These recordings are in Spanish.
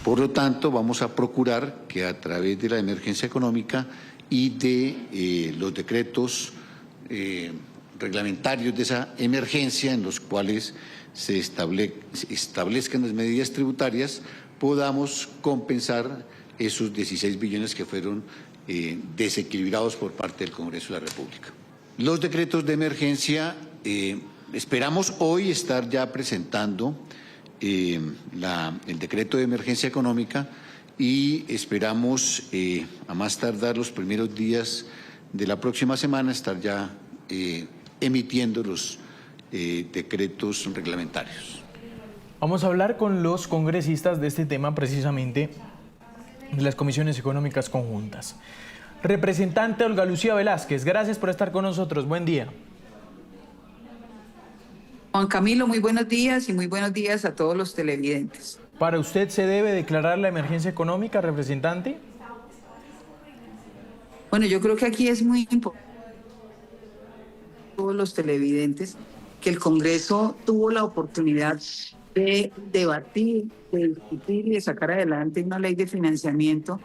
Por lo tanto, vamos a procurar que a través de la emergencia económica y de los decretos reglamentarios de esa emergencia, en los cuales se establezcan las medidas tributarias, podamos compensar esos 16 billones que fueron desequilibrados por parte del Congreso de la República. Los decretos de emergencia, esperamos hoy estar ya presentando el decreto de emergencia económica y esperamos a más tardar los primeros días de la próxima semana estar ya emitiendo los decretos reglamentarios. Vamos a hablar con los congresistas de este tema precisamente de las comisiones económicas conjuntas. Representante Olga Lucía Velázquez, gracias por estar con nosotros. Buen día. Juan Camilo, muy buenos días y muy buenos días a todos los televidentes. ¿Para usted se debe declarar la emergencia económica, representante? Bueno, yo creo que aquí es muy importante todos los televidentes que el Congreso tuvo la oportunidad de debatir, de discutir y de sacar adelante una ley de financiamiento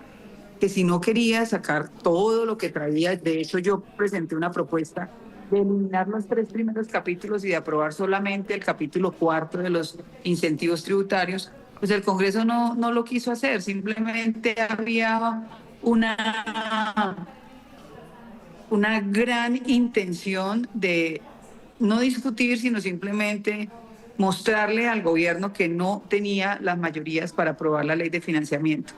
que si no quería sacar todo lo que traía, de hecho yo presenté una propuesta de eliminar los 3 primeros capítulos y de aprobar solamente el capítulo 4 de los incentivos tributarios, pues el Congreso no lo quiso hacer, simplemente había una gran intención de no discutir, sino simplemente mostrarle al gobierno que no tenía las mayorías para aprobar la ley de financiamiento.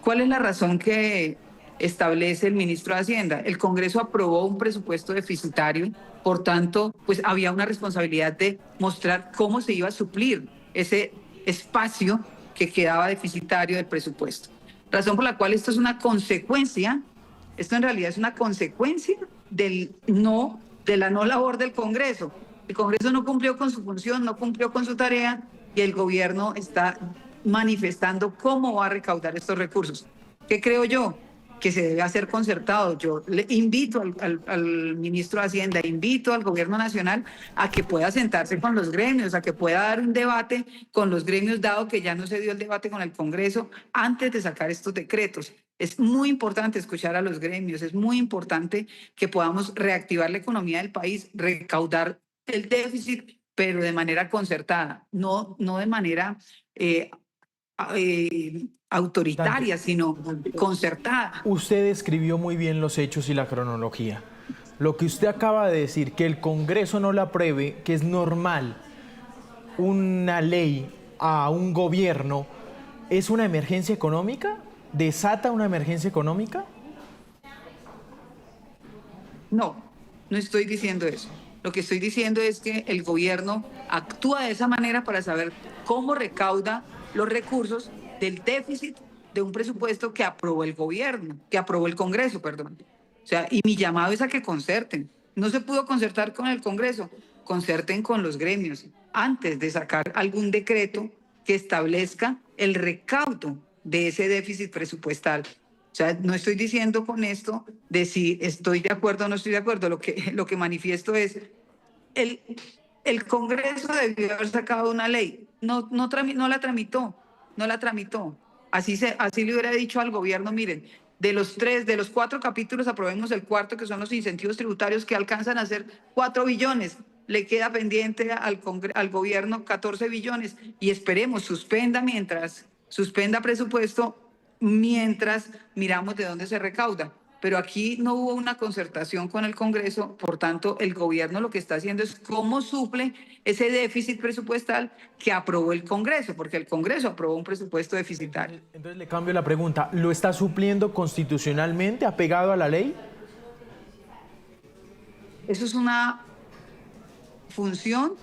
¿Cuál es la razón que establece el ministro de Hacienda? El Congreso aprobó un presupuesto deficitario, por tanto, pues había una responsabilidad de mostrar cómo se iba a suplir ese espacio que quedaba deficitario del presupuesto. Razón por la cual esto es una consecuencia, esto en realidad es una consecuencia de la no labor del Congreso. El Congreso no cumplió con su función, no cumplió con su tarea y el gobierno está manifestando cómo va a recaudar estos recursos. ¿Qué creo yo? Que se debe hacer concertado. Yo le invito al ministro de Hacienda, invito al gobierno nacional a que pueda sentarse con los gremios, a que pueda dar un debate con los gremios, dado que ya no se dio el debate con el Congreso antes de sacar estos decretos. Es muy importante escuchar a los gremios, es muy importante que podamos reactivar la economía del país, recaudar el déficit, pero de manera concertada, no de manera autoritaria, sino concertada. Usted describió muy bien los hechos y la cronología. Lo que usted acaba de decir, que el Congreso no la apruebe, que es normal una ley a un gobierno, ¿es una emergencia económica? ¿Desata una emergencia económica? No estoy diciendo eso. Lo que estoy diciendo es que el gobierno actúa de esa manera para saber cómo recauda los recursos del déficit de un presupuesto que aprobó el gobierno, que aprobó el Congreso, perdón. O sea, y mi llamado es a que concerten. No se pudo concertar con el Congreso, concerten con los gremios antes de sacar algún decreto que establezca el recaudo de ese déficit presupuestal. O sea, no estoy diciendo con esto de si estoy de acuerdo o no estoy de acuerdo. Lo que manifiesto es el Congreso debió haber sacado una ley. No la tramitó. Así le hubiera dicho al gobierno, miren, de los 4 capítulos aprobemos el 4, que son los incentivos tributarios que alcanzan a ser 4 billones. Le queda pendiente al gobierno 14 billones y esperemos, suspenda presupuesto mientras miramos de dónde se recauda. Pero aquí no hubo una concertación con el Congreso, por tanto, el gobierno lo que está haciendo es cómo suple ese déficit presupuestal que aprobó el Congreso, porque el Congreso aprobó un presupuesto deficitario. Entonces le cambio la pregunta, ¿lo está supliendo constitucionalmente, apegado a la ley? Eso es una función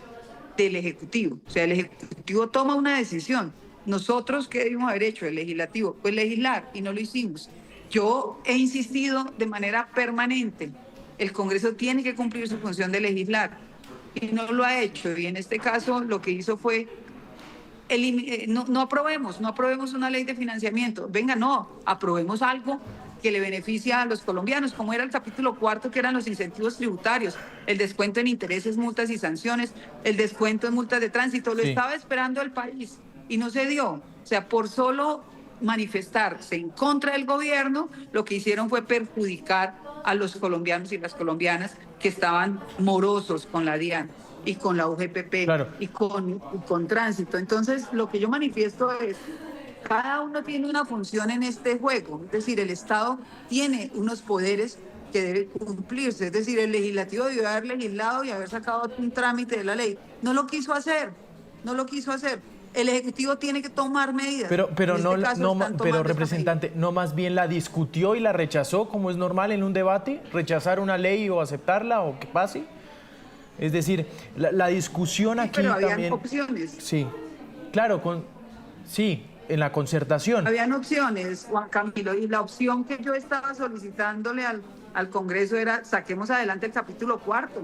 del Ejecutivo. O sea, el Ejecutivo toma una decisión. Nosotros, ¿qué debimos haber hecho? El Legislativo, pues legislar, y no lo hicimos. Yo he insistido de manera permanente, el Congreso tiene que cumplir su función de legislar, y no lo ha hecho. Y en este caso lo que hizo fue, no aprobemos una ley de financiamiento. Venga, no, aprobemos algo que le beneficia a los colombianos, como era el capítulo 4, que eran los incentivos tributarios, el descuento en intereses, multas y sanciones, el descuento en multas de tránsito. Lo estaba esperando el país y no se dio. O sea, por solo manifestarse en contra del gobierno, lo que hicieron fue perjudicar a los colombianos y las colombianas que estaban morosos con la DIAN y con la UGPP Claro. y con Tránsito. Entonces, lo que yo manifiesto es, cada uno tiene una función en este juego, es decir, el Estado tiene unos poderes que deben cumplirse, es decir, el legislativo debió haber legislado y haber sacado un trámite de la ley. No lo quiso hacer, no lo quiso hacer. El Ejecutivo tiene que tomar medidas. Pero En este caso están tomando esta representante, ¿no más bien la discutió y la rechazó como es normal en un debate? ¿Rechazar una ley o aceptarla o que pase? Es decir, la discusión medida. aquí Sí, pero habían también... opciones. Sí, claro, sí, en la concertación. Habían opciones, Juan Camilo, y la opción que yo estaba solicitándole al Congreso era saquemos adelante el capítulo cuarto.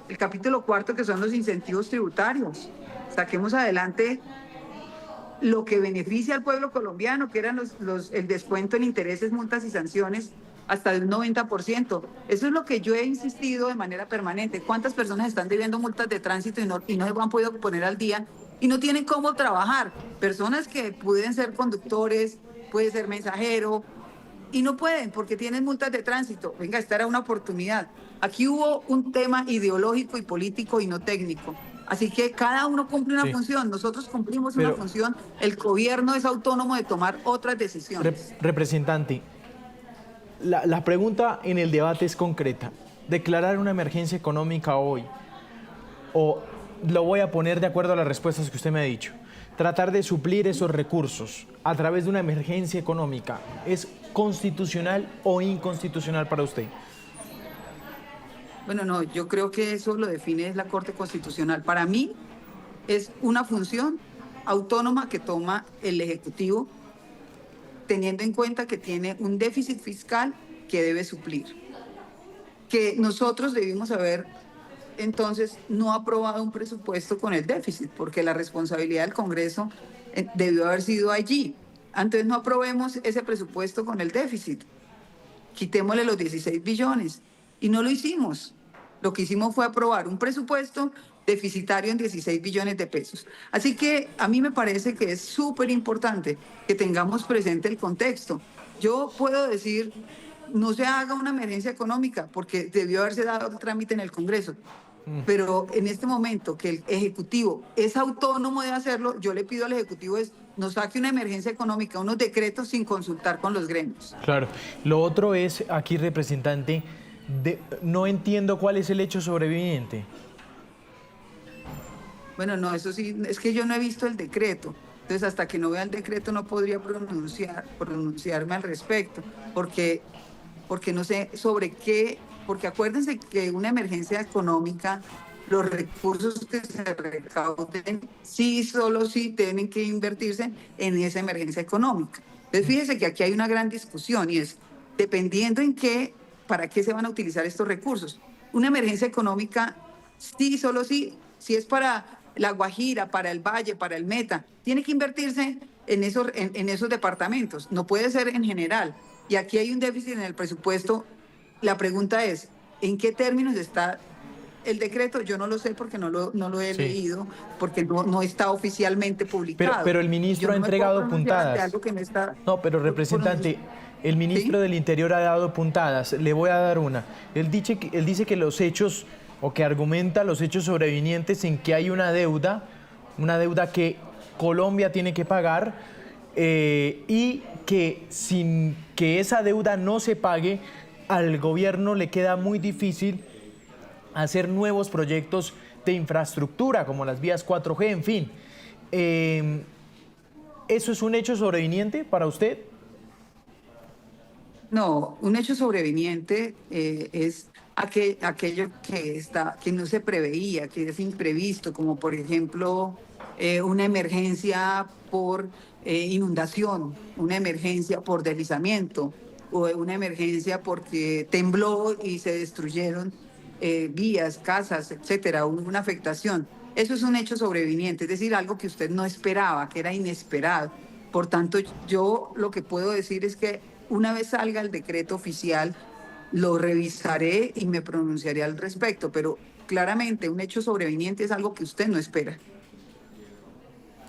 El capítulo cuarto, que son los incentivos tributarios. Saquemos adelante lo que beneficia al pueblo colombiano, que eran el descuento en intereses, multas y sanciones hasta de un 90%. Eso es lo que yo he insistido de manera permanente. ¿Cuántas personas están debiendo multas de tránsito y no se han podido poner al día y no tienen cómo trabajar? Personas que pueden ser conductores, puede ser mensajero, y no pueden porque tienen multas de tránsito. Venga, esta era una oportunidad. Aquí hubo un tema ideológico y político y no técnico. Así que cada uno cumple una función. Nosotros cumplimos una función. El gobierno es autónomo de tomar otras decisiones. Representante, la pregunta en el debate es concreta. ¿Declarar una emergencia económica hoy? O lo voy a poner de acuerdo a las respuestas que usted me ha dicho. Tratar de suplir esos recursos a través de una emergencia económica, ¿es constitucional o inconstitucional para usted? Bueno, no, yo creo que eso lo define la Corte Constitucional. Para mí es una función autónoma que toma el Ejecutivo, teniendo en cuenta que tiene un déficit fiscal que debe suplir. Que nosotros debimos haber, entonces, no aprobado un presupuesto con el déficit, porque la responsabilidad del Congreso debió haber sido allí. Entonces, no aprobemos ese presupuesto con el déficit. Quitémosle los 16 billones. Y no lo hicimos. Lo que hicimos fue aprobar un presupuesto deficitario en 16 billones de pesos. Así que a mí me parece que es súper importante que tengamos presente el contexto. Yo puedo decir, no se haga una emergencia económica porque debió haberse dado el trámite en el Congreso. Pero en este momento que el Ejecutivo es autónomo de hacerlo, yo le pido al Ejecutivo no saque una emergencia económica, unos decretos sin consultar con los gremios. Claro. Lo otro es, aquí, representante, no entiendo cuál es el hecho sobreviviente. Bueno, no, eso sí, es que yo no he visto el decreto. Entonces, hasta que no vea el decreto no podría pronunciarme al respecto, porque no sé sobre qué, porque acuérdense que una emergencia económica, los recursos que se recauden, solo sí tienen que invertirse en esa emergencia económica. Entonces, fíjese que aquí hay una gran discusión y es, dependiendo para qué se van a utilizar estos recursos. Una emergencia económica, solo sí, si es para La Guajira, para el Valle, para el Meta, tiene que invertirse en esos departamentos, no puede ser en general. Y aquí hay un déficit en el presupuesto. La pregunta es, ¿en qué términos está el decreto? Yo no lo sé porque no lo he leído, porque no está oficialmente publicado. Pero el ministro ha entregado puntadas. No, pero representante, el ministro del Interior ha dado puntadas. Le voy a dar una. Él dice que los hechos, o que argumenta los hechos sobrevinientes en que hay una deuda que Colombia tiene que pagar, y que sin que esa deuda no se pague, al gobierno le queda muy difícil hacer nuevos proyectos de infraestructura, como las vías 4G, en fin. ¿Eso es un hecho sobreviniente para usted? No, un hecho sobreviniente es aquello que no se preveía, que es imprevisto, como por ejemplo una emergencia por inundación, una emergencia por deslizamiento, o una emergencia porque tembló y se destruyeron vías, casas, etcétera, hubo una afectación. Eso es un hecho sobreviniente, es decir, algo que usted no esperaba, que era inesperado. Por tanto, yo lo que puedo decir es que una vez salga el decreto oficial, lo revisaré y me pronunciaré al respecto, pero claramente un hecho sobreviniente es algo que usted no espera.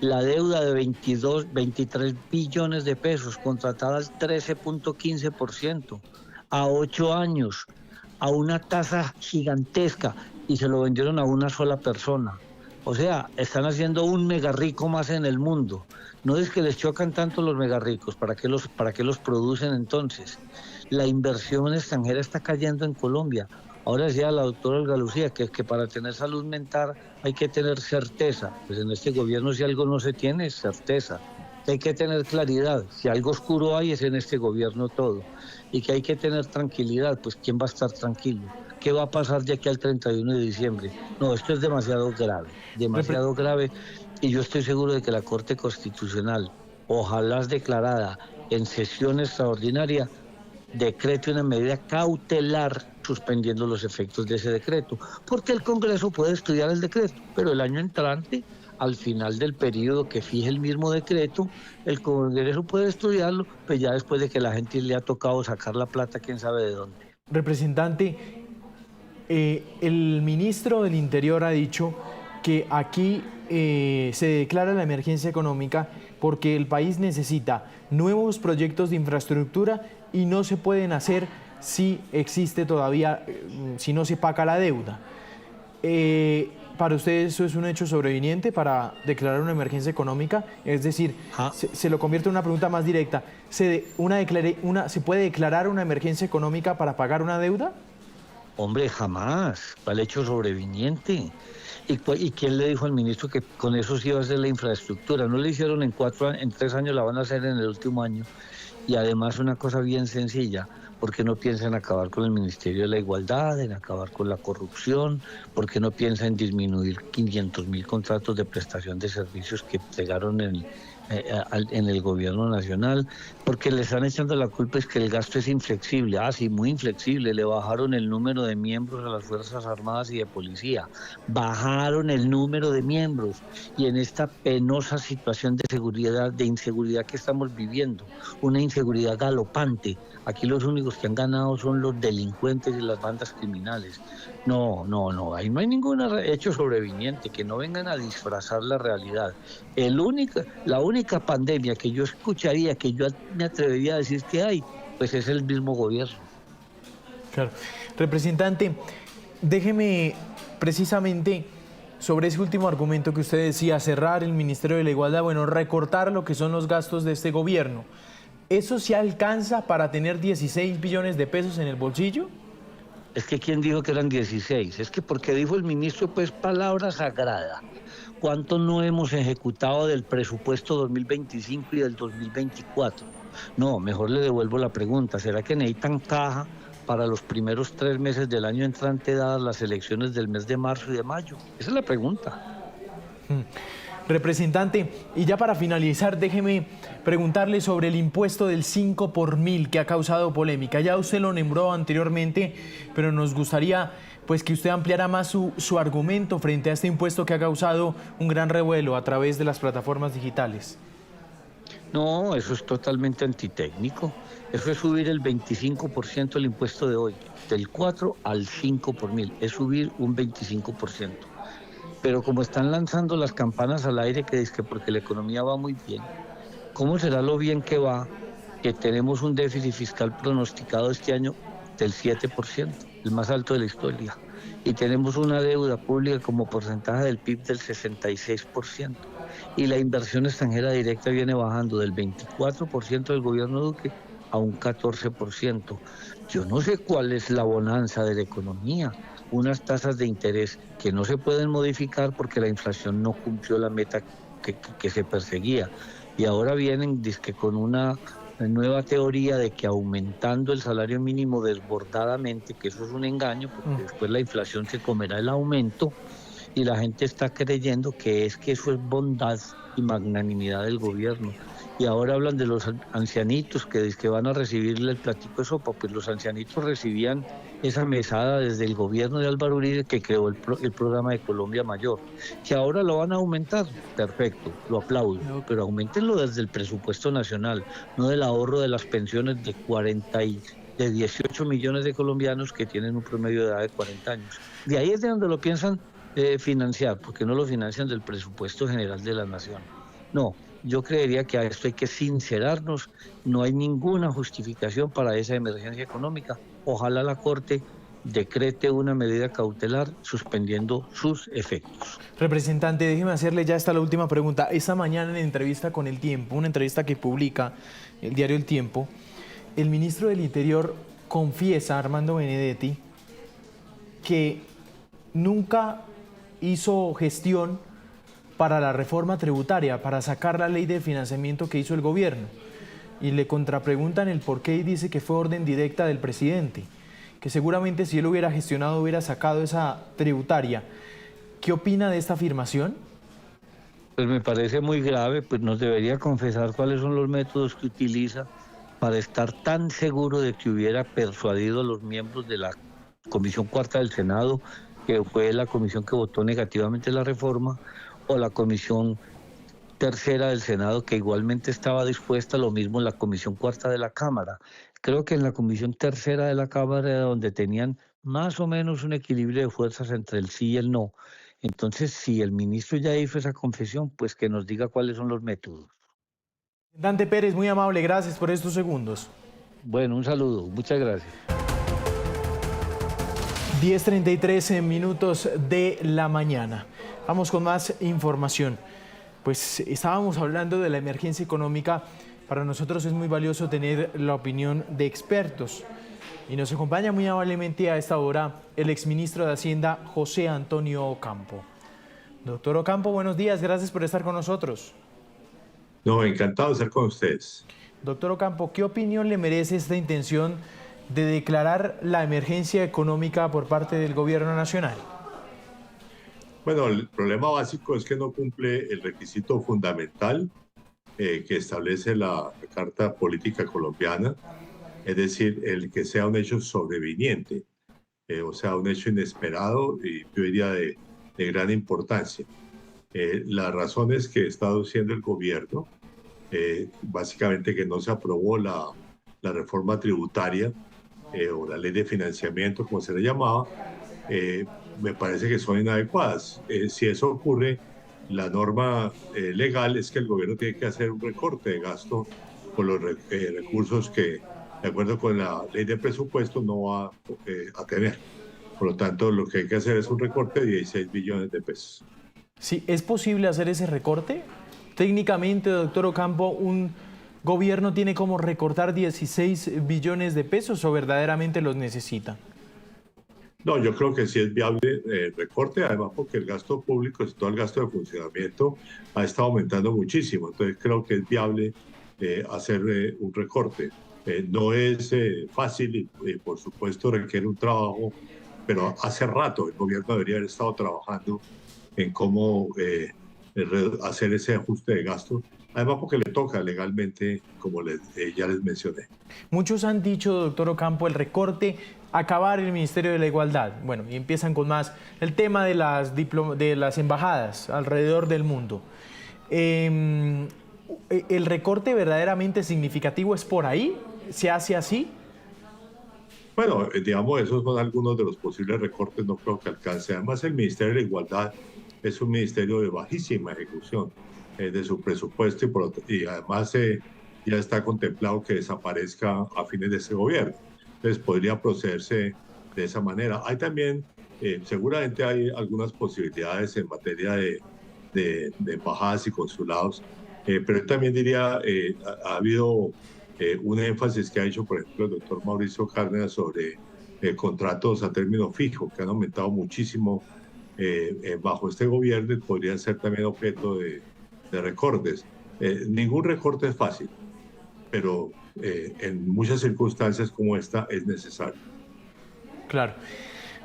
la deuda de 23 billones de pesos, contratada al 13.15%, a 8 años, a una tasa gigantesca, y se lo vendieron a una sola persona. O sea, están haciendo un mega rico más en el mundo. No es que les chocan tanto los mega ricos, ¿para qué los producen entonces? La inversión extranjera está cayendo en Colombia. Ahora decía la doctora Olga Lucía que para tener salud mental hay que tener certeza. Pues en este gobierno si algo no se tiene es certeza. Que hay que tener claridad. Si algo oscuro hay es en este gobierno todo. Y que hay que tener tranquilidad. Pues ¿quién va a estar tranquilo? ¿Qué va a pasar de aquí al 31 de diciembre? No, esto es demasiado grave. Y yo estoy seguro de que la Corte Constitucional, ojalá declarada en sesión extraordinaria, decrete una medida cautelar suspendiendo los efectos de ese decreto, porque el Congreso puede estudiar el decreto, pero el año entrante, al final del periodo que fije el mismo decreto, el Congreso puede estudiarlo, pues ya después de que la gente le ha tocado sacar la plata, quién sabe de dónde. Representante, el ministro del Interior ha dicho que aquí se declara la emergencia económica porque el país necesita nuevos proyectos de infraestructura y no se pueden hacer si existe todavía, si no se paga la deuda. ¿Para usted eso es un hecho sobreviniente para declarar una emergencia económica? Es decir, se lo convierte en una pregunta más directa. ¿Se puede declarar una emergencia económica para pagar una deuda? Hombre, jamás. ¿Cuál hecho sobreviniente? ¿Y quién le dijo al ministro que con eso sí iba a hacer la infraestructura? No le hicieron en 3 años, la van a hacer en el último año. Y además una cosa bien sencilla, porque no piensa en acabar con el Ministerio de la Igualdad, en acabar con la corrupción, porque no piensa en disminuir 500.000 contratos de prestación de servicios que pegaron en el gobierno nacional, porque le están echando la culpa es que el gasto es inflexible. Sí, muy inflexible. Le bajaron el número de miembros a las Fuerzas Armadas y de Policía. Bajaron el número de miembros. Y en esta penosa situación de inseguridad que estamos viviendo, una inseguridad galopante, aquí los únicos que han ganado son los delincuentes y las bandas criminales. No, ahí no hay ningún hecho sobreviniente, que no vengan a disfrazar la realidad. La única pandemia que yo escucharía, que yo me atrevería a decir que hay, pues es el mismo gobierno. Claro. Representante, déjeme precisamente sobre ese último argumento que usted decía, cerrar el Ministerio de la Igualdad, bueno, recortar lo que son los gastos de este gobierno. ¿Eso se alcanza para tener 16 billones de pesos en el bolsillo? Es que ¿quién dijo que eran 16? Es que porque dijo el ministro, pues palabra sagrada. ¿Cuánto no hemos ejecutado del presupuesto 2025 y del 2024? No, mejor le devuelvo la pregunta. ¿Será que necesitan caja para los primeros 3 meses del año entrante, dadas las elecciones del mes de marzo y de mayo? Esa es la pregunta. Representante, y ya para finalizar, déjeme preguntarle sobre el impuesto del 5 por mil que ha causado polémica. Ya usted lo nombró anteriormente, pero nos gustaría pues que usted ampliara más su argumento frente a este impuesto que ha causado un gran revuelo a través de las plataformas digitales. No, eso es totalmente antitécnico. Eso es subir el 25% del impuesto de hoy, del 4 al 5 por mil. Es subir un 25%. Pero como están lanzando las campanas al aire, que es que porque la economía va muy bien, ¿cómo será lo bien que va que tenemos un déficit fiscal pronosticado este año del 7%, el más alto de la historia, y tenemos una deuda pública como porcentaje del PIB del 66%, y la inversión extranjera directa viene bajando del 24% del gobierno Duque a un 14%. Yo no sé cuál es la bonanza de la economía. Unas tasas de interés que no se pueden modificar porque la inflación no cumplió la meta que se perseguía. Y ahora vienen dizque con una nueva teoría de que aumentando el salario mínimo desbordadamente, que eso es un engaño, porque después la inflación se comerá el aumento, y la gente está creyendo que eso es bondad y magnanimidad del gobierno. Y ahora hablan de los ancianitos que van a recibirle el platico de sopa. Pues los ancianitos recibían esa mesada desde el gobierno de Álvaro Uribe, que creó el programa de Colombia Mayor, que ahora lo van a aumentar. Perfecto, lo aplaudo, pero aumentenlo desde el presupuesto nacional, no del ahorro de las pensiones de 18 millones de colombianos que tienen un promedio de edad de 40 años. De ahí es de donde lo piensan financiar, porque no lo financian del presupuesto general de la nación. No, yo creería que a esto hay que sincerarnos, no hay ninguna justificación para esa emergencia económica. Ojalá la Corte decrete una medida cautelar suspendiendo sus efectos. Representante, déjeme hacerle ya esta la última pregunta. Esta mañana en entrevista con El Tiempo, una entrevista que publica el diario El Tiempo, el ministro del Interior confiesa, Armando Benedetti, que nunca hizo gestión para la reforma tributaria, para sacar la ley de financiamiento que hizo el gobierno. Y le contrapreguntan el por qué y dice que fue orden directa del presidente, que seguramente si él hubiera gestionado hubiera sacado esa tributaria. ¿Qué opina de esta afirmación? Pues me parece muy grave, pues nos debería confesar cuáles son los métodos que utiliza para estar tan seguro de que hubiera persuadido a los miembros de la Comisión Cuarta del Senado, que fue la comisión que votó negativamente la reforma, o la Comisión Tercera del Senado, que igualmente estaba dispuesta, lo mismo la Comisión Cuarta de la Cámara. Creo que en la Comisión Tercera de la Cámara era donde tenían más o menos un equilibrio de fuerzas entre el sí y el no. Entonces, si el ministro ya hizo esa confesión, pues que nos diga cuáles son los métodos. Dante Pérez, muy amable, gracias por estos segundos. Bueno, un saludo, muchas gracias. 10:33 minutos de la mañana. Vamos con más información. Pues estábamos hablando de la emergencia económica. Para nosotros es muy valioso tener la opinión de expertos. Y nos acompaña muy amablemente a esta hora el exministro de Hacienda, José Antonio Ocampo. Doctor Ocampo, buenos días, gracias por estar con nosotros. No, encantado de estar con ustedes. Doctor Ocampo, ¿qué opinión le merece esta intención de declarar la emergencia económica por parte del gobierno nacional? Bueno, el problema básico es que no cumple el requisito fundamental que establece la Carta Política Colombiana, es decir, el que sea un hecho sobreviniente, o sea, un hecho inesperado y yo diría de gran importancia. Las razones que está aduciendo el gobierno, básicamente que no se aprobó la reforma tributaria o la ley de financiamiento, como se le llamaba, me parece que son inadecuadas. Si eso ocurre, la norma legal es que el gobierno tiene que hacer un recorte de gasto con los recursos que, de acuerdo con la ley de presupuesto, no va a tener. Por lo tanto, lo que hay que hacer es un recorte de 16 billones de pesos. Sí, ¿es posible hacer ese recorte? Técnicamente, doctor Ocampo, ¿un gobierno tiene como recortar 16 billones de pesos o verdaderamente los necesita? No, yo creo que sí es viable el recorte, además porque el gasto público, todo el gasto de funcionamiento, ha estado aumentando muchísimo. Entonces creo que es viable hacer un recorte. No es fácil y por supuesto requiere un trabajo, pero hace rato el gobierno debería haber estado trabajando en cómo hacer ese ajuste de gasto, además porque le toca legalmente, como ya les mencioné. Muchos han dicho, doctor Ocampo, el recorte, acabar el Ministerio de la Igualdad. Bueno, y empiezan con más el tema de las embajadas alrededor del mundo. ¿El recorte verdaderamente significativo es por ahí? ¿Se hace así? Bueno, digamos, esos son algunos de los posibles recortes, no creo que alcance. Además, el Ministerio de la Igualdad es un ministerio de bajísima ejecución de su presupuesto y además ya está contemplado que desaparezca a fines de ese gobierno. Entonces podría procederse de esa manera. Hay también, seguramente hay algunas posibilidades en materia de embajadas y consulados, pero yo también diría, ha habido un énfasis que ha hecho, por ejemplo, el doctor Mauricio Cárdenas sobre contratos a término fijo, que han aumentado muchísimo bajo este gobierno y podrían ser también objeto de recortes. Ningún recorte es fácil, pero en muchas circunstancias como esta es necesario. Claro.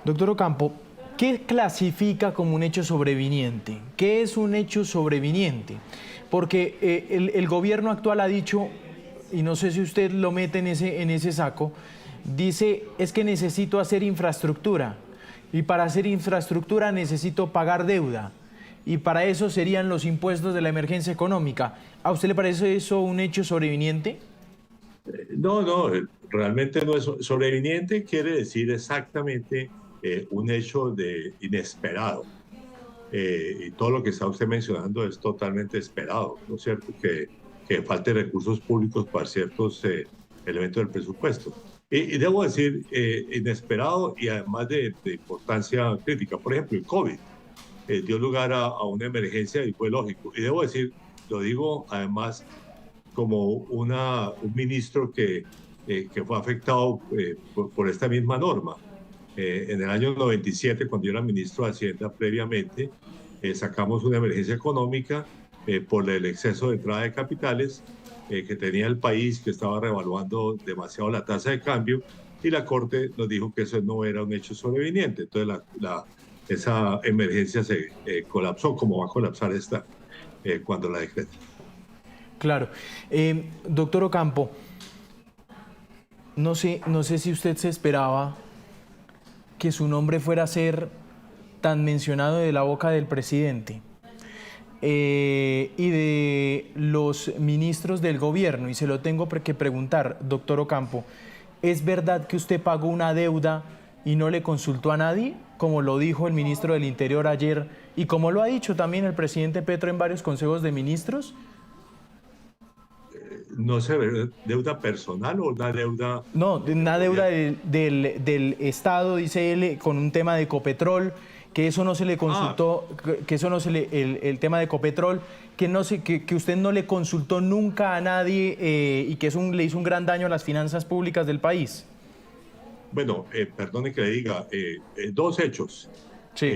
Doctor Ocampo, ¿qué clasifica como un hecho sobreviniente? ¿Qué es un hecho sobreviniente? Porque el gobierno actual ha dicho, y no sé si usted lo mete en ese saco, dice, es que necesito hacer infraestructura, y para hacer infraestructura necesito pagar deuda, y para eso serían los impuestos de la emergencia económica. ¿A usted le parece eso un hecho sobreviniente? No, realmente no es sobreviniente, quiere decir exactamente un hecho inesperado. y todo lo que está usted mencionando es totalmente esperado, ¿no es cierto? Que falte recursos públicos para ciertos elementos del presupuesto. Y debo decir, inesperado y además de importancia crítica. Por ejemplo, el COVID dio lugar a una emergencia y fue lógico. Y debo decir, lo digo además como un ministro que fue afectado por esta misma norma. En el año 97, cuando yo era ministro de Hacienda previamente, sacamos una emergencia económica por el exceso de entrada de capitales que tenía el país, que estaba revaluando demasiado la tasa de cambio, y la Corte nos dijo que eso no era un hecho sobreviniente. Entonces esa emergencia se colapsó, como va a colapsar esta cuando la decreta. Claro. Doctor Ocampo, no sé si usted se esperaba que su nombre fuera a ser tan mencionado de la boca del presidente y de los ministros del gobierno. Y se lo tengo que preguntar, doctor Ocampo, ¿es verdad que usted pagó una deuda y no le consultó a nadie, como lo dijo el ministro del Interior ayer y como lo ha dicho también el presidente Petro en varios consejos de ministros? No sé, ¿deuda personal o una deuda? No, una deuda del Estado, dice él, con un tema de Ecopetrol, que eso no se le consultó, que eso no se le, el tema de Ecopetrol, que usted no le consultó nunca a nadie y que le hizo un gran daño a las finanzas públicas del país. Bueno, perdone que le diga, dos hechos. Sí.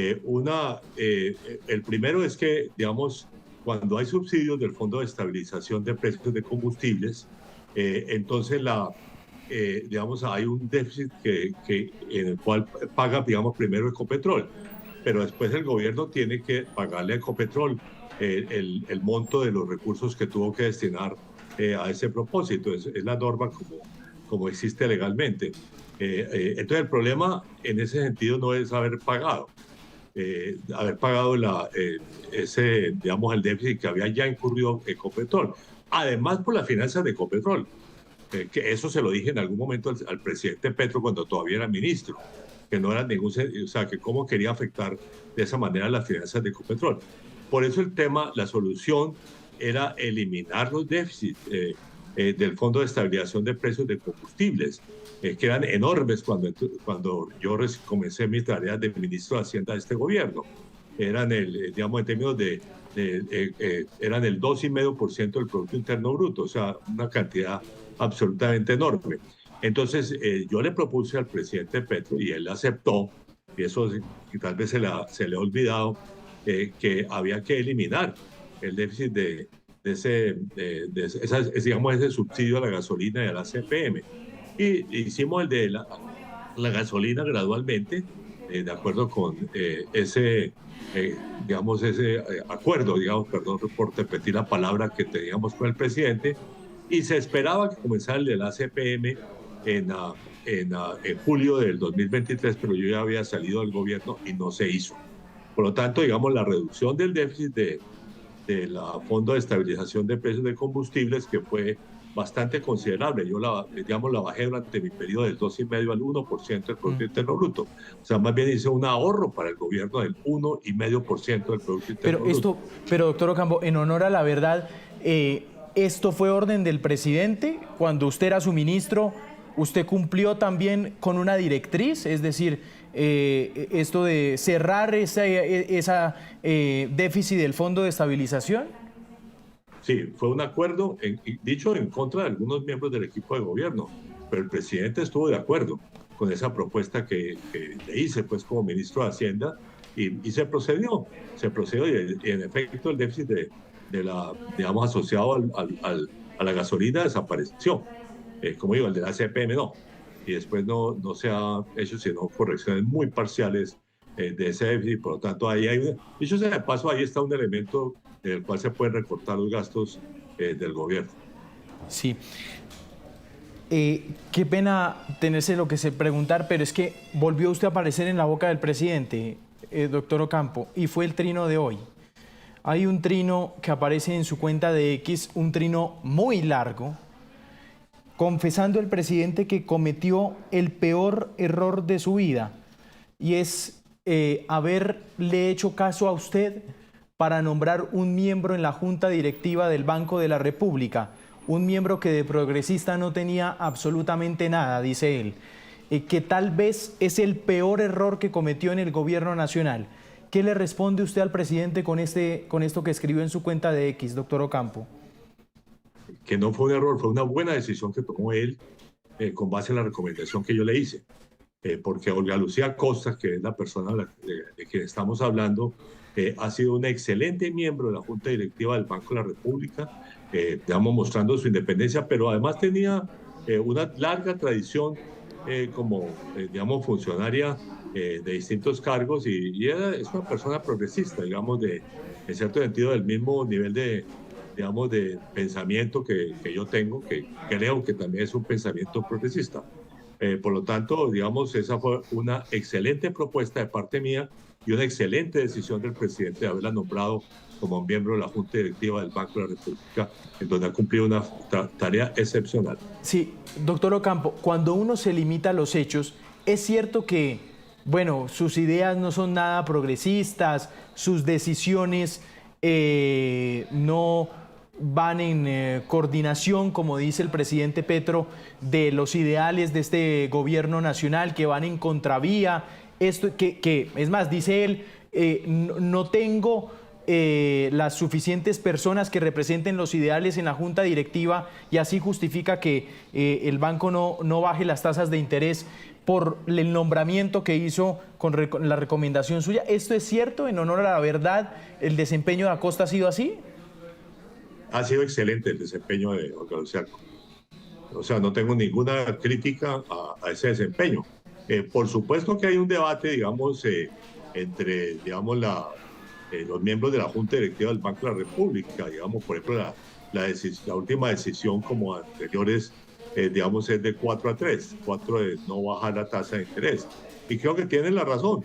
El primero es que, digamos, cuando hay subsidios del Fondo de Estabilización de Precios de Combustibles, entonces digamos, hay un déficit en el cual paga, digamos, primero Ecopetrol, pero después el gobierno tiene que pagarle a Ecopetrol el monto de los recursos que tuvo que destinar a ese propósito. Es la norma como existe legalmente. Entonces el problema en ese sentido no es haber pagado digamos, el déficit que había ya incurrido Ecopetrol. Además, por las finanzas de Ecopetrol, que eso se lo dije en algún momento al presidente Petro cuando todavía era ministro, que no era o sea, que cómo quería afectar de esa manera las finanzas de Ecopetrol. Por eso la solución era eliminar los déficits del Fondo de Estabilización de Precios de Combustibles, que eran enormes cuando yo comencé mis tareas de ministro de Hacienda de este gobierno. Eran digamos, en términos eran el 2,5% del Producto Interno Bruto, o sea, una cantidad absolutamente enorme. Entonces, yo le propuse al presidente Petro, y él aceptó, y eso tal vez se le ha olvidado, que había que eliminar el déficit digamos, ese subsidio a la gasolina y a la CPM. Y hicimos el de la gasolina gradualmente, de acuerdo con ese acuerdo, perdón por repetir la palabra que teníamos con el presidente, y se esperaba que comenzara el de la CPM en julio del 2023, pero yo ya había salido del gobierno y no se hizo. Por lo tanto, digamos, la reducción del déficit del Fondo de Estabilización de Precios de Combustibles, que fue bastante considerable. Yo la bajé durante mi periodo del 2,5% al 1% del Producto Interno Bruto. O sea, más bien hice un ahorro para el gobierno del 1,5% del Producto Interno Bruto. Pero, doctor Ocampo, en honor a la verdad, ¿esto fue orden del presidente? Cuando usted era su ministro, ¿usted cumplió también con una directriz? Es decir, esto de cerrar esa déficit del Fondo de Estabilización. Sí, fue un acuerdo, dicho en contra de algunos miembros del equipo de gobierno, pero el presidente estuvo de acuerdo con esa propuesta que le hice pues, como ministro de Hacienda y se procedió y en efecto el déficit digamos, asociado a la gasolina desapareció. Como digo, el de la CPM no. Y después no se ha hecho sino correcciones muy parciales de ese déficit. Por lo tanto, dicho sea de paso, ahí está un elemento en el cual se pueden recortar los gastos del gobierno. Sí. Qué pena tenerse lo que se preguntar, pero es que volvió usted a aparecer en la boca del presidente, doctor Ocampo, y fue el trino de hoy. Hay un trino que aparece en su cuenta de X, un trino muy largo, confesando el presidente que cometió el peor error de su vida, y es haberle hecho caso a usted para nombrar un miembro en la Junta Directiva del Banco de la República, un miembro que de progresista no tenía absolutamente nada, dice él, que tal vez es el peor error que cometió en el gobierno nacional. ¿Qué le responde usted al presidente con esto que escribió en su cuenta de X, doctor Ocampo? Que no fue un error, fue una buena decisión que tomó él con base en la recomendación que yo le hice. Porque Olga Lucía Costa, que es la persona de quien estamos hablando, ha sido un excelente miembro de la Junta Directiva del Banco de la República, digamos, mostrando su independencia, pero además tenía una larga tradición como, digamos, funcionaria de distintos cargos y es una persona progresista, digamos, en cierto sentido del mismo nivel digamos, de pensamiento que yo tengo, que creo que también es un pensamiento progresista. Por lo tanto, digamos, esa fue una excelente propuesta de parte mía y una excelente decisión del presidente de haberla nombrado como miembro de la Junta Directiva del Banco de la República, en donde ha cumplido una tarea excepcional. Sí, doctor Ocampo, cuando uno se limita a los hechos, es cierto que, bueno, sus ideas no son nada progresistas, sus decisiones no van en coordinación, como dice el presidente Petro, de los ideales de este gobierno nacional, que van en contravía. Esto que es más, dice él, no tengo las suficientes personas que representen los ideales en la junta directiva y así justifica que el banco no baje las tasas de interés por el nombramiento que hizo con la recomendación suya. ¿Esto es cierto? En honor a la verdad, ¿el desempeño de Acosta ha sido así? Ha sido excelente el desempeño de Olga Lucía. O sea, no tengo ninguna crítica a ese desempeño. Por supuesto que hay un debate, digamos, entre, digamos, los miembros de la Junta Directiva del Banco de la República. Digamos, por ejemplo, la última decisión, como anteriores, digamos, es de 4-3, 4 de no bajar la tasa de interés. Y creo que tienen la razón,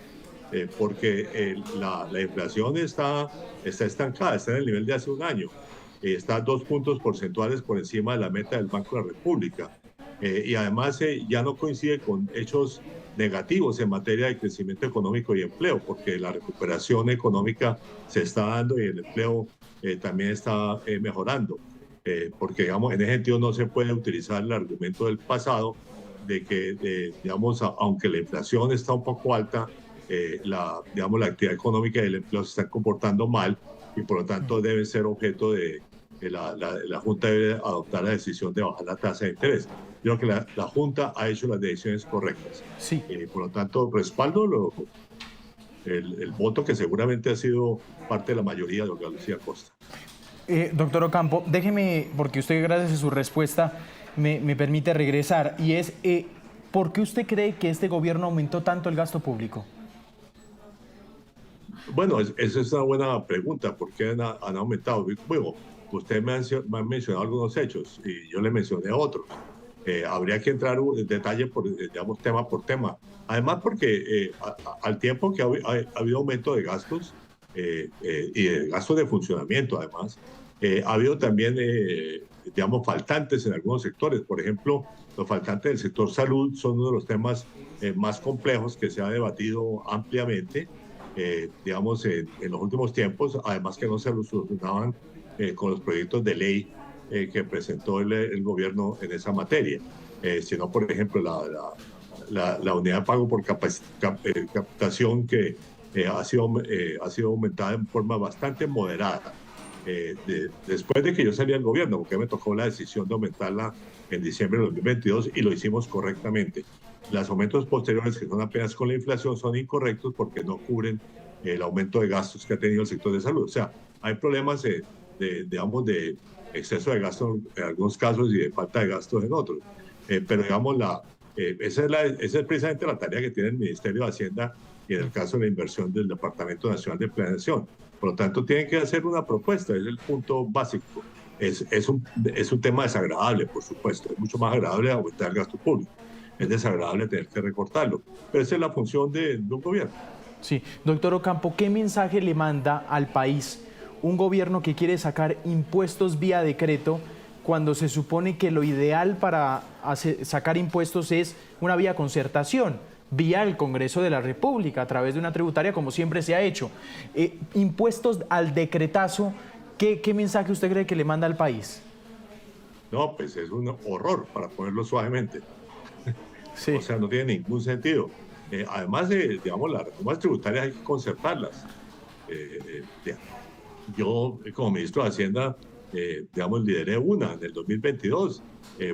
porque la inflación está estancada, está en el nivel de hace un año. Está 2 puntos porcentuales por encima de la meta del Banco de la República. Y además ya no coincide con hechos negativos en materia de crecimiento económico y empleo, porque la recuperación económica se está dando y el empleo también está mejorando. Porque, digamos, en ese sentido no se puede utilizar el argumento del pasado de que, digamos, aunque la inflación está un poco alta, digamos, la actividad económica y el empleo se están comportando mal y por lo tanto debe ser objeto de la Junta debe adoptar la decisión de bajar la tasa de interés. Yo creo que la Junta ha hecho las decisiones correctas. Sí. Por lo tanto, respaldo el voto que seguramente ha sido parte de la mayoría de Olga Lucía Costa. Doctor Ocampo, déjeme, porque usted gracias a su respuesta me permite regresar, y es, ¿por qué usted cree que este gobierno aumentó tanto el gasto público? Bueno, esa es una buena pregunta. ¿Por qué han aumentado? Bueno, usted me ha mencionado algunos hechos y yo le mencioné otros. Habría que entrar en detalle, digamos, tema por tema. Además, porque al tiempo que ha habido aumento de gastos y de gastos de funcionamiento, además, ha habido también, digamos, faltantes en algunos sectores. Por ejemplo, los faltantes del sector salud son uno de los temas más complejos que se ha debatido ampliamente. Digamos, en los últimos tiempos, además que no se solucionaban con los proyectos de ley que presentó el gobierno en esa materia, sino, por ejemplo, la unidad de pago por captación que ha sido aumentada en forma bastante moderada. Después de que yo salí del gobierno, porque me tocó la decisión de aumentarla en diciembre de 2022 y lo hicimos correctamente. Los aumentos posteriores, que son apenas con la inflación, son incorrectos porque no cubren el aumento de gastos que ha tenido el sector de salud. O sea, hay problemas digamos, de exceso de gastos en algunos casos y de falta de gastos en otros. Pero, digamos, esa es precisamente la tarea que tiene el Ministerio de Hacienda y en el caso de la inversión del Departamento Nacional de Planeación. Por lo tanto, tienen que hacer una propuesta, es el punto básico. Es un tema desagradable, por supuesto. Es mucho más agradable aumentar el gasto público. Es desagradable tener que recortarlo, pero esa es la función de un gobierno. Sí, doctor Ocampo, ¿qué mensaje le manda al país un gobierno que quiere sacar impuestos vía decreto cuando se supone que lo ideal para sacar impuestos es una vía concertación? vía el Congreso de la República, a través de una tributaria, como siempre se ha hecho. Impuestos al decretazo, ¿qué mensaje usted cree que le manda al país? No, pues es un horror, para ponerlo suavemente. Sí. O sea, no tiene ningún sentido. Además, digamos, las reformas tributarias hay que concertarlas. Yo, como ministro de Hacienda, digamos, lideré una en el 2022.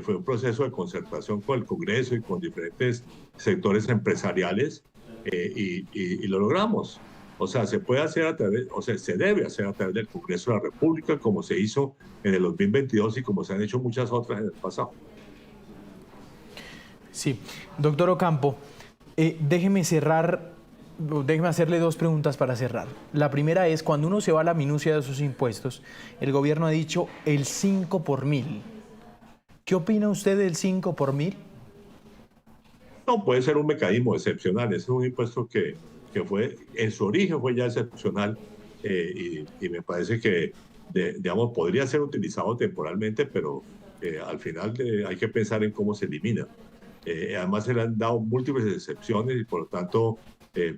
Fue un proceso de concertación con el Congreso y con diferentes sectores empresariales y lo logramos. O sea, se puede hacer a través, o sea, se debe hacer a través del Congreso de la República, como se hizo en el 2022 y como se han hecho muchas otras en el pasado. Sí, doctor Ocampo, déjeme hacerle dos preguntas para cerrar. La primera es, cuando uno se va a la minucia de sus impuestos, el gobierno ha dicho el 5 por 1000. ¿Qué opina usted del 5 por 1000? No, puede ser un mecanismo excepcional. Es un impuesto que fue, en su origen fue ya excepcional y me parece que, digamos, podría ser utilizado temporalmente, pero al final hay que pensar en cómo se elimina. Además, se le han dado múltiples excepciones y, por lo tanto,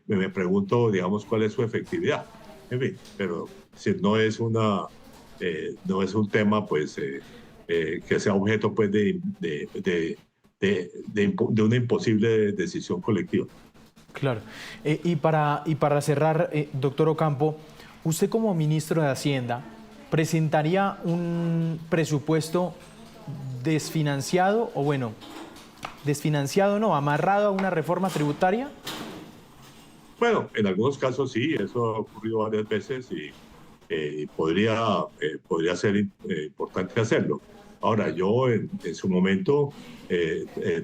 me pregunto, digamos, cuál es su efectividad. En fin, pero si no es no es un tema, pues, que sea objeto, pues, de una imposible decisión colectiva. Claro. Y para cerrar, doctor Ocampo, usted como ministro de Hacienda, ¿presentaría un presupuesto desfinanciado o, bueno, desfinanciado no, amarrado a una reforma tributaria? Bueno, en algunos casos sí, eso ha ocurrido varias veces y podría ser importante hacerlo. Ahora, yo en su momento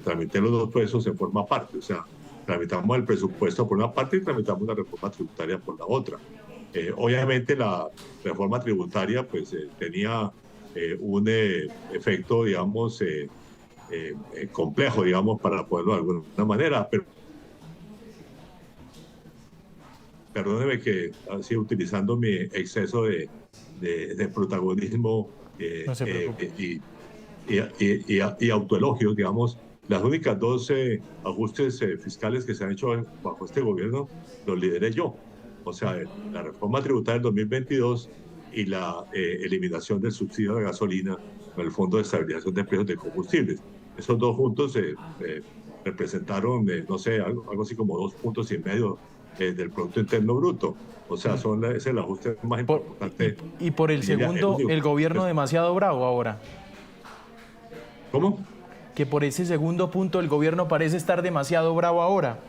tramité los dos procesos en forma aparte, o sea, tramitamos el presupuesto por una parte y tramitamos la reforma tributaria por la otra. Obviamente la reforma tributaria pues tenía un efecto, digamos, complejo, digamos, para poderlo de alguna manera, pero perdóneme que así utilizando mi exceso de protagonismo No se preocupe. y autoelogios, digamos, las únicas dos ajustes fiscales que se han hecho bajo este gobierno los lideré yo. O sea, la reforma tributaria del 2022 y la eliminación del subsidio de gasolina con el Fondo de Estabilización de Precios de Combustibles. Esos dos juntos representaron, no sé, algo así como 2,5 puntos del Producto Interno Bruto. O sea, es el ajuste más importante. Y por el segundo, el gobierno demasiado bravo ahora. ¿Cómo? Que por ese segundo punto el gobierno parece estar demasiado bravo ahora.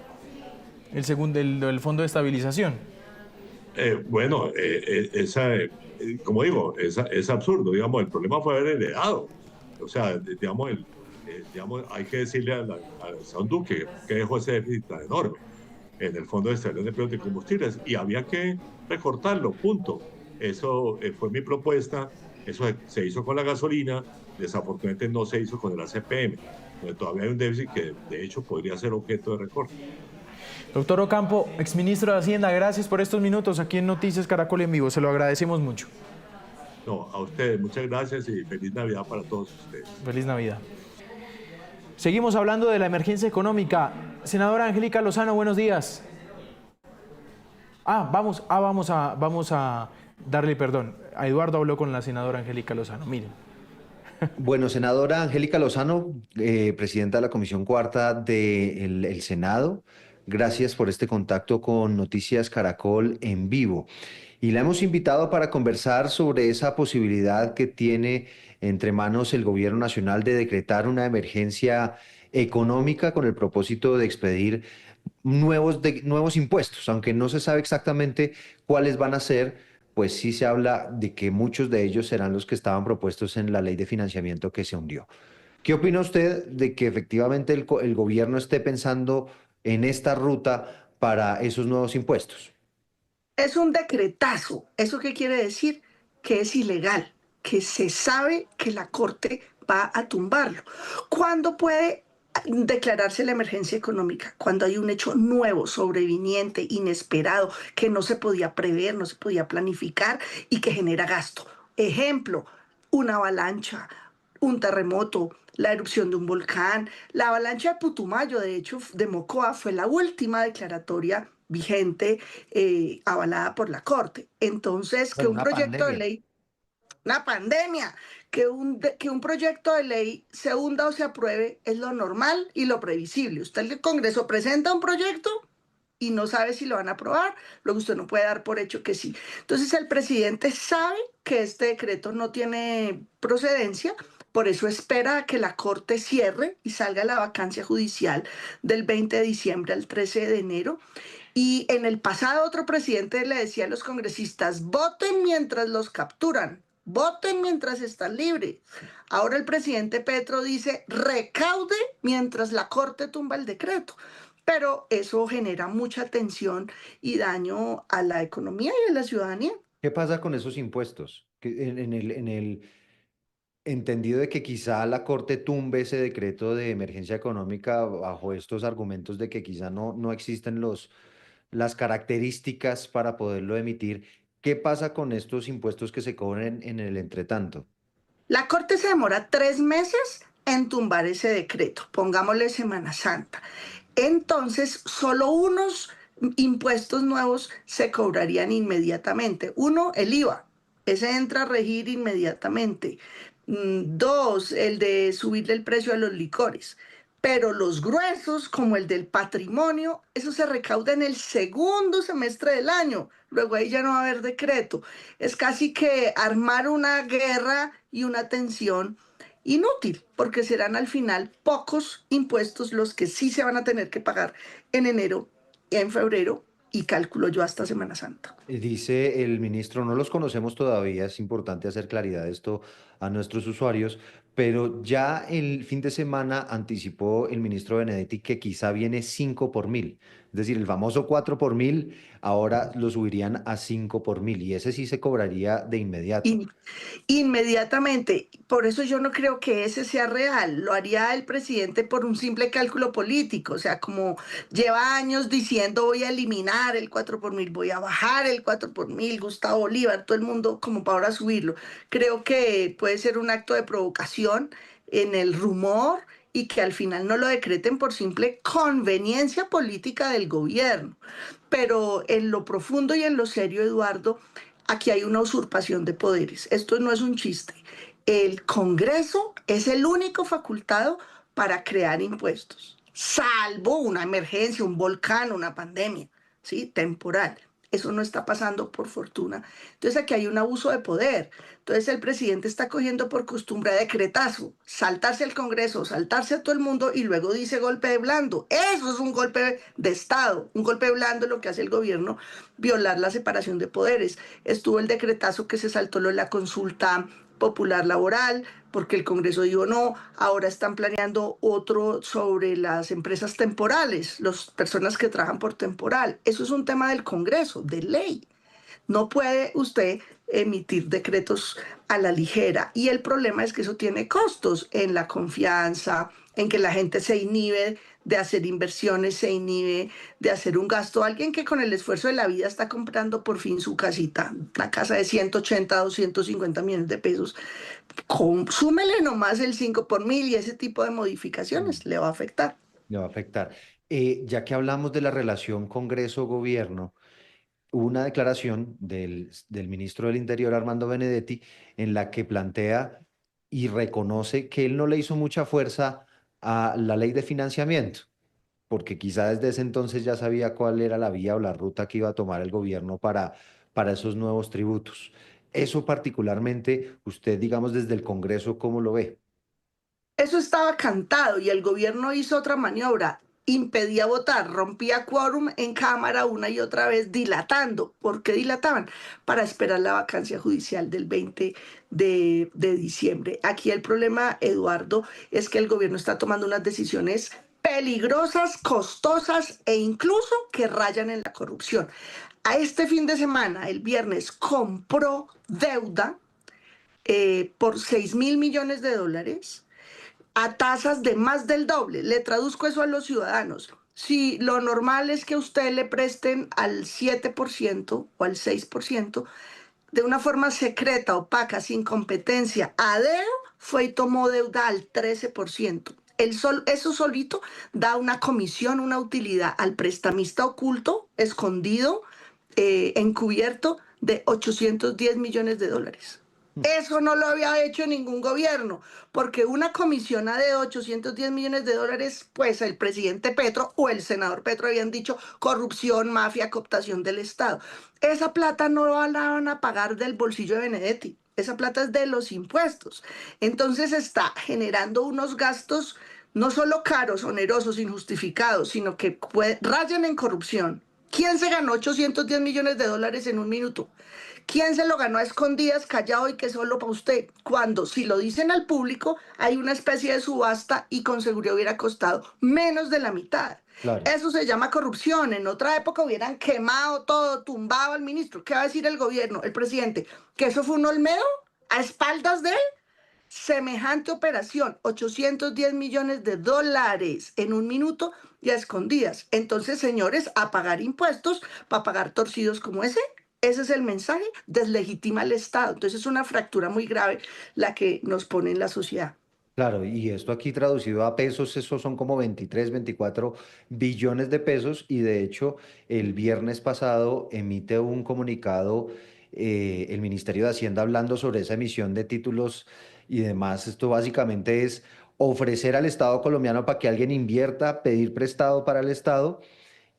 El segundo, el Fondo de Estabilización. Bueno, como digo, es absurdo. Digamos, el problema fue haber heredado. O sea, digamos, hay que decirle a San Duque que dejó ese déficit tan enorme en el Fondo de Estabilización de Precios de Combustibles y había que recortarlo, punto. Eso fue mi propuesta. Eso se hizo con la gasolina, desafortunadamente no se hizo con el ACPM, donde todavía hay un déficit que de hecho podría ser objeto de recorte. Doctor Ocampo, exministro de Hacienda, gracias por estos minutos aquí en Noticias Caracol en Vivo, se lo agradecemos mucho. No, a ustedes, muchas gracias y feliz Navidad para todos ustedes. Feliz Navidad. Seguimos hablando de la emergencia económica. Senadora Angélica Lozano, buenos días. Vamos a darle perdón. A Eduardo habló con la senadora Angélica Lozano. Miren. Bueno, senadora Angélica Lozano, presidenta de la Comisión Cuarta del Senado, gracias por este contacto con Noticias Caracol en Vivo. Y la hemos invitado para conversar sobre esa posibilidad que tiene entre manos el Gobierno Nacional de decretar una emergencia económica con el propósito de expedir nuevos impuestos, aunque no se sabe exactamente cuáles van a ser, pues sí se habla de que muchos de ellos serán los que estaban propuestos en la ley de financiamiento que se hundió. ¿Qué opina usted de que efectivamente el gobierno esté pensando en esta ruta para esos nuevos impuestos? Es un decretazo. ¿Eso qué quiere decir? Que es ilegal, que se sabe que la Corte va a tumbarlo. ¿Cuándo puede declararse la emergencia económica? Cuando hay un hecho nuevo, sobreviniente, inesperado, que no se podía prever, no se podía planificar y que genera gasto. Ejemplo, una avalancha, un terremoto, la erupción de un volcán, la avalancha de Putumayo, de hecho, de Mocoa, fue la última declaratoria vigente avalada por la Corte. Entonces, que Bueno, un una proyecto de pandemia. ley, una pandemia, que un proyecto de ley se hunda o se apruebe es lo normal y lo previsible. Usted en el Congreso presenta un proyecto y no sabe si lo van a aprobar, luego usted no puede dar por hecho que sí. Entonces el presidente sabe que este decreto no tiene procedencia, por eso espera a que la Corte cierre y salga la vacancia judicial del 20 de diciembre al 13 de enero. Y en el pasado otro presidente le decía a los congresistas, voten mientras los capturan, voten mientras están libres. Ahora el presidente Petro dice, recaude mientras la Corte tumba el decreto. Pero eso genera mucha tensión y daño a la economía y a la ciudadanía. ¿Qué pasa con esos impuestos? Que en el entendido de que quizá la Corte tumbe ese decreto de emergencia económica bajo estos argumentos de que quizá no existen las características para poderlo emitir. ¿Qué pasa con estos impuestos que se cobran en el entretanto? La Corte se demora 3 meses en tumbar ese decreto, pongámosle Semana Santa. Entonces, solo unos impuestos nuevos se cobrarían inmediatamente. Uno, el IVA. Ese entra a regir inmediatamente. Dos, el de subirle el precio a los licores. Pero los gruesos, como el del patrimonio, eso se recauda en el segundo semestre del año. Luego ahí ya no va a haber decreto. Es casi que armar una guerra y una tensión inútil, porque serán al final pocos impuestos los que sí se van a tener que pagar en enero, en febrero y calculo yo hasta Semana Santa. Dice el ministro, no los conocemos todavía, es importante hacer claridad de esto a nuestros usuarios, pero ya el fin de semana anticipó el ministro Benedetti que quizá viene 5 por mil, es decir, el famoso 4 por mil, ahora lo subirían a 5 por mil y ese sí se cobraría de inmediato. Y inmediatamente. Por eso yo no creo que ese sea real. Lo haría el presidente por un simple cálculo político. O sea, como lleva años diciendo voy a eliminar el 4 por mil, voy a bajar el 4 por mil, Gustavo Bolívar, todo el mundo como para ahora subirlo. Creo que puede ser un acto de provocación en el rumor y que al final no lo decreten por simple conveniencia política del gobierno. Pero en lo profundo y en lo serio, Eduardo, aquí hay una usurpación de poderes. Esto no es un chiste. El Congreso es el único facultado para crear impuestos, salvo una emergencia, un volcán, una pandemia, ¿sí? Temporal. Eso no está pasando por fortuna. Entonces aquí hay un abuso de poder. Entonces el presidente está cogiendo por costumbre decretazo, saltarse al Congreso, saltarse a todo el mundo y luego dice golpe de blando. Eso es un golpe de Estado. Un golpe blando es lo que hace el gobierno, violar la separación de poderes. Estuvo el decretazo que se saltó lo de la consulta popular laboral, porque el Congreso dijo no, ahora están planeando otro sobre las empresas temporales, las personas que trabajan por temporal. Eso es un tema del Congreso, de ley. No puede usted emitir decretos a la ligera. Y el problema es que eso tiene costos en la confianza, en que la gente se inhibe de hacer inversiones, se inhibe de hacer un gasto. Alguien que con el esfuerzo de la vida está comprando por fin su casita, una casa de 180, 250 millones de pesos, súmele nomás el 5 por mil y ese tipo de modificaciones le va a afectar. Le va a afectar. Ya que hablamos de la relación Congreso-Gobierno, hubo una declaración del ministro del Interior, Armando Benedetti, en la que plantea y reconoce que él no le hizo mucha fuerza a la ley de financiamiento, porque quizá desde ese entonces ya sabía cuál era la vía o la ruta que iba a tomar el gobierno para esos nuevos tributos. Eso particularmente, usted, digamos, desde el Congreso, ¿cómo lo ve? Eso estaba cantado y el gobierno hizo otra maniobra, impedía votar, rompía quórum en Cámara una y otra vez, dilatando. ¿Por qué dilataban? Para esperar la vacancia judicial del 20 de diciembre. Aquí el problema, Eduardo, es que el gobierno está tomando unas decisiones peligrosas, costosas e incluso que rayan en la corrupción. A este fin de semana, el viernes, compró deuda por 6.000 millones de dólares a tasas de más del doble. Le traduzco eso a los ciudadanos. Si lo normal es que a usted le presten al 7% o al 6%, de una forma secreta, opaca, sin competencia, a dedo, fue y tomó deuda al 13%. Eso solito da una comisión, una utilidad al prestamista oculto, escondido, encubierto, de 810 millones de dólares. Eso no lo había hecho ningún gobierno, porque una comisionada de 810 millones de dólares, pues el presidente Petro o el senador Petro habían dicho corrupción, mafia, cooptación del Estado. Esa plata no la van a pagar del bolsillo de Benedetti, esa plata es de los impuestos. Entonces está generando unos gastos no solo caros, onerosos, injustificados, sino que rayan en corrupción. ¿Quién se ganó 810 millones de dólares en un minuto? ¿Quién se lo ganó a escondidas, callado y que solo para usted? Cuando, si lo dicen al público, hay una especie de subasta y con seguridad hubiera costado menos de la mitad. Claro. Eso se llama corrupción. En otra época hubieran quemado todo, tumbado al ministro. ¿Qué va a decir el gobierno, el presidente? ¿Que eso fue un Olmedo a espaldas de él? Semejante operación, 810 millones de dólares en un minuto y a escondidas. Entonces, señores, a pagar impuestos para pagar torcidos como ese. Ese es el mensaje, deslegitima al Estado. Entonces es una fractura muy grave la que nos pone en la sociedad. Claro, y esto aquí traducido a pesos, esos son como 23, 24 billones de pesos y de hecho el viernes pasado emite un comunicado el Ministerio de Hacienda hablando sobre esa emisión de títulos y demás. Esto básicamente es ofrecer al Estado colombiano para que alguien invierta, pedir prestado para el Estado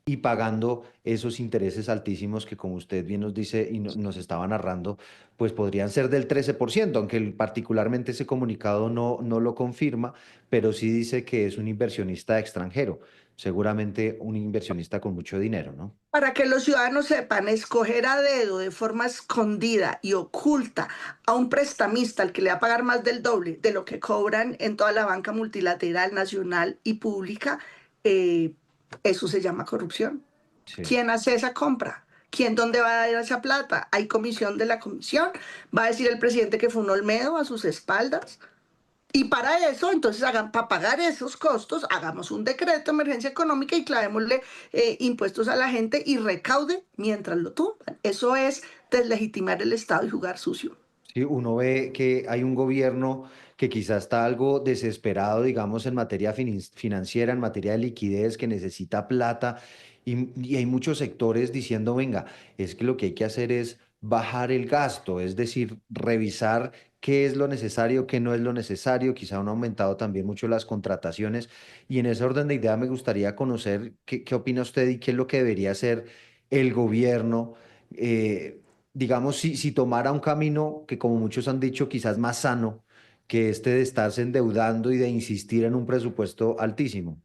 y pagando esos intereses altísimos que, como usted bien nos dice y nos estaba narrando, pues podrían ser del 13%, aunque particularmente ese comunicado no lo confirma, pero sí dice que es un inversionista extranjero, seguramente un inversionista con mucho dinero, ¿no? Para que los ciudadanos sepan, escoger a dedo de forma escondida y oculta a un prestamista al que le va a pagar más del doble de lo que cobran en toda la banca multilateral, nacional y pública, eso se llama corrupción. Sí. ¿Quién hace esa compra? ¿Quién dónde va a dar esa plata? ¿Hay comisión de la comisión? ¿Va a decir el presidente que fue un Olmedo a sus espaldas? Y para eso, entonces, para pagar esos costos, hagamos un decreto de emergencia económica y clavémosle impuestos a la gente y recaude mientras lo tumban. Eso es deslegitimar el Estado y jugar sucio. Sí, uno ve que hay un gobierno que quizás está algo desesperado, digamos, en materia financiera, en materia de liquidez, que necesita plata, y hay muchos sectores diciendo, venga, es que lo que hay que hacer es bajar el gasto, es decir, revisar qué es lo necesario, qué no es lo necesario, quizá han aumentado también mucho las contrataciones, y en ese orden de idea me gustaría conocer qué opina usted y qué es lo que debería hacer el gobierno. Digamos, si tomara un camino que, como muchos han dicho, quizás más sano que este de estarse endeudando y de insistir en un presupuesto altísimo.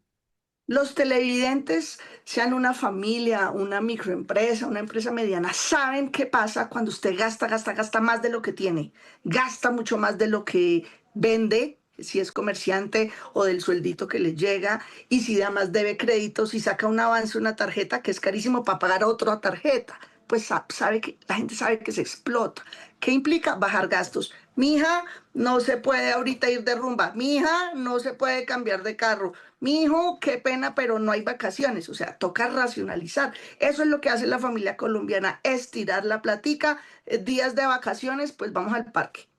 Los televidentes, sean una familia, una microempresa, una empresa mediana, saben qué pasa cuando usted gasta más de lo que tiene, gasta mucho más de lo que vende, si es comerciante o del sueldito que le llega, y si además debe créditos, si saca un avance, una tarjeta que es carísimo para pagar otra tarjeta, pues sabe que la gente sabe que se explota. ¿Qué implica? Bajar gastos. Mija, no se puede ahorita ir de rumba. Mija, no se puede cambiar de carro. Mijo, qué pena, pero no hay vacaciones. O sea, toca racionalizar. Eso es lo que hace la familia colombiana, estirar la platica. Días de vacaciones, pues vamos al parque.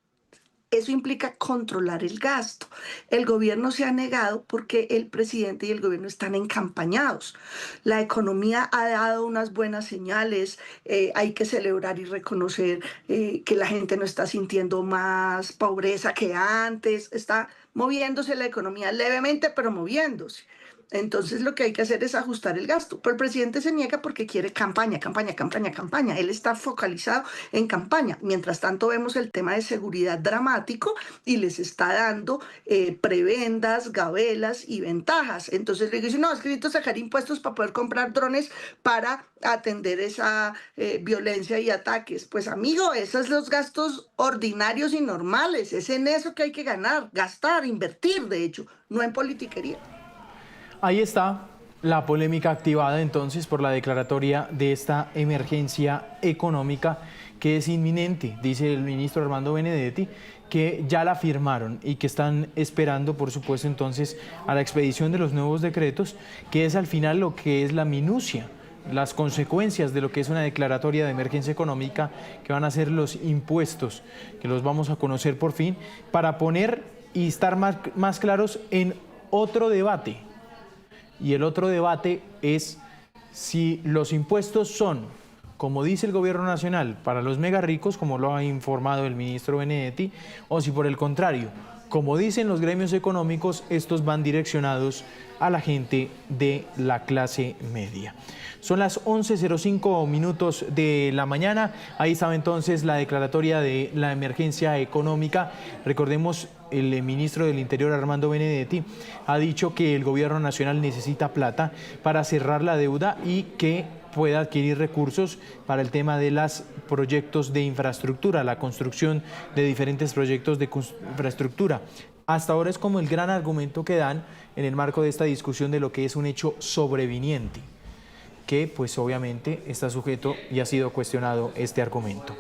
Eso implica controlar el gasto. El gobierno se ha negado porque el presidente y el gobierno están encampañados. La economía ha dado unas buenas señales. Hay que celebrar y reconocer que la gente no está sintiendo más pobreza que antes. Está moviéndose la economía levemente, pero moviéndose. Entonces lo que hay que hacer es ajustar el gasto. Pero el presidente se niega porque quiere campaña. Él está focalizado en campaña. Mientras tanto vemos el tema de seguridad dramático y les está dando prebendas, gabelas y ventajas. Entonces le dicen, no, es que necesito sacar impuestos para poder comprar drones para atender esa violencia y ataques. Pues amigo, esos son los gastos ordinarios y normales. Es en eso que hay que ganar, gastar, invertir, de hecho, no en politiquería. Ahí está la polémica activada entonces por la declaratoria de esta emergencia económica que es inminente, dice el ministro Armando Benedetti, que ya la firmaron y que están esperando, por supuesto, entonces a la expedición de los nuevos decretos, que es al final lo que es la minucia las consecuencias de lo que es una declaratoria de emergencia económica, que van a ser los impuestos, que los vamos a conocer por fin, para poner y estar más claros en otro debate. Y el otro debate es si los impuestos son, como dice el gobierno nacional, para los mega ricos, como lo ha informado el ministro Benedetti, o si por el contrario, como dicen los gremios económicos, estos van direccionados a la gente de la clase media. Son las 11:05 minutos de la mañana. Ahí estaba entonces la declaratoria de la emergencia económica. Recordemos, el ministro del Interior, Armando Benedetti, ha dicho que el gobierno nacional necesita plata para cerrar la deuda y que pueda adquirir recursos para el tema de los proyectos de infraestructura, la construcción de diferentes proyectos de infraestructura. Hasta ahora es como el gran argumento que dan en el marco de esta discusión de lo que es un hecho sobreviniente, que pues obviamente está sujeto y ha sido cuestionado este argumento.